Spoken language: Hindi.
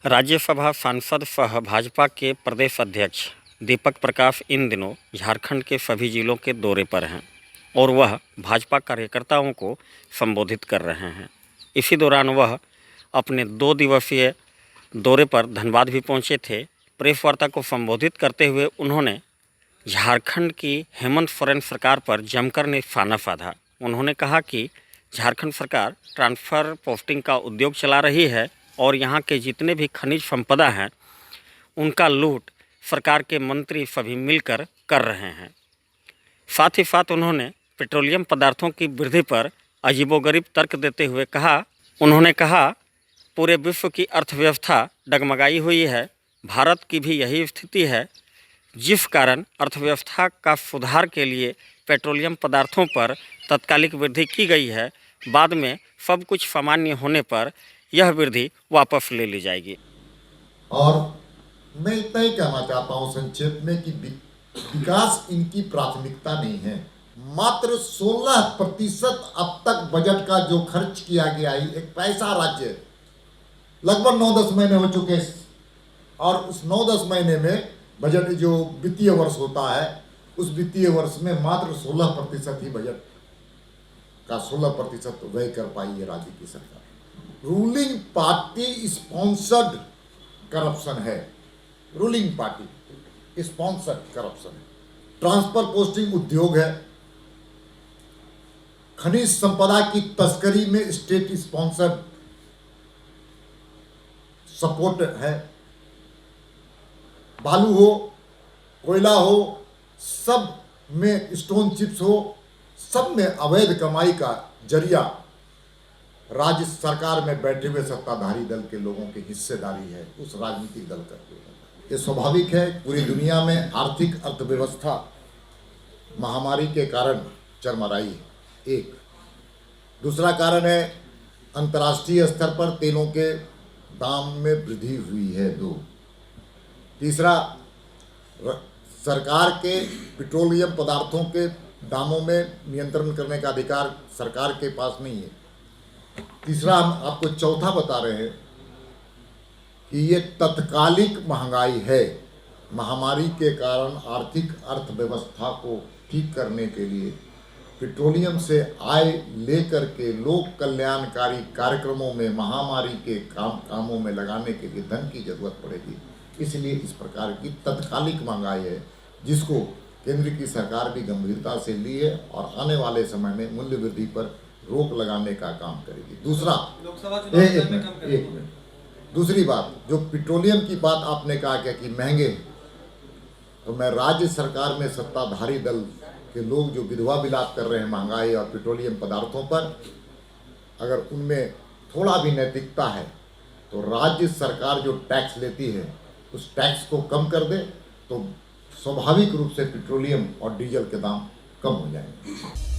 राज्यसभा सांसद सह भाजपा के प्रदेश अध्यक्ष दीपक प्रकाश इन दिनों झारखंड के सभी जिलों के दौरे पर हैं और वह भाजपा कार्यकर्ताओं को संबोधित कर रहे हैं। इसी दौरान वह अपने 2 दिवसीय दौरे पर धनबाद भी पहुंचे थे। प्रेस वार्ता को संबोधित करते हुए उन्होंने झारखंड की हेमंत सोरेन सरकार पर जमकर निशाना साधा। उन्होंने कहा कि झारखंड सरकार ट्रांसफ़र पोस्टिंग का उद्योग चला रही है और यहाँ के जितने भी खनिज संपदा हैं उनका लूट सरकार के मंत्री सभी मिलकर कर रहे हैं। साथ ही साथ उन्होंने पेट्रोलियम पदार्थों की वृद्धि पर अजीबोगरीब तर्क देते हुए कहा पूरे विश्व की अर्थव्यवस्था डगमगाई हुई है। भारत की भी यही स्थिति है, जिस कारण अर्थव्यवस्था का सुधार के लिए पेट्रोलियम पदार्थों पर तात्कालिक वृद्धि की गई है। बाद में सब कुछ सामान्य होने पर यह वृद्धि वापस ले ली जाएगी। और मैं इतना ही कहना चाहता हूं संक्षेप में कि विकास इनकी प्राथमिकता नहीं है। मात्र 16% अब तक बजट का जो खर्च किया गया है, एक पैसा राज्य लगभग 9-10 महीने हो चुके हैं और उस 9-10 महीने में बजट जो वित्तीय वर्ष होता है उस वित्तीय वर्ष में मात्र 16% ही बजट का 16% व्यय कर पाई है राज्य की सरकार। रूलिंग पार्टी स्पॉन्सर्ड करप्शन है, रूलिंग पार्टी स्पॉन्सर्ड करप्शन है। ट्रांसफर पोस्टिंग उद्योग है, खनिज संपदा की तस्करी में स्टेट स्पॉन्सर्ड सपोर्ट है। बालू हो, कोयला हो, सब में स्टोन चिप्स हो, सब में अवैध कमाई का जरिया राज्य सरकार में बैठे हुए सत्ताधारी दल के लोगों की हिस्सेदारी है, उस राजनीतिक दल करके। ये स्वाभाविक है, पूरी दुनिया में आर्थिक अर्थव्यवस्था महामारी के कारण चरमराई है। एक दूसरा कारण है अंतर्राष्ट्रीय स्तर पर तेलों के दाम में वृद्धि हुई है। 2 तीसरा, सरकार के पेट्रोलियम पदार्थों के दामों में नियंत्रण करने का अधिकार सरकार के पास नहीं है। तीसरा, हम आपको चौथा बता रहे हैं कि ये तत्कालिक महंगाई है। महामारी के कारण आर्थिक अर्थव्यवस्था को ठीक करने के लिए पेट्रोलियम से आय लेकर के लोक कल्याणकारी कार्यक्रमों में, महामारी के कामों में लगाने के लिए धन की जरूरत पड़ेगी। इसलिए इस प्रकार की तत्कालिक महंगाई है, जिसको केंद्र की सरकार भी गंभीरता से ली है और आने वाले समय में मूल्य वृद्धि पर रोक लगाने का काम करेगी। दूसरा, एक मिनट, दूसरी बात, जो पेट्रोलियम की बात आपने कहा क्या कि महंगे, तो मैं राज्य सरकार में सत्ताधारी दल के लोग जो विधवा विलाप कर रहे हैं महंगाई और पेट्रोलियम पदार्थों पर, अगर उनमें थोड़ा भी नैतिकता है तो राज्य सरकार जो टैक्स लेती है उस टैक्स को कम कर दे तो स्वाभाविक रूप से पेट्रोलियम और डीजल के दाम कम हो जाएंगे।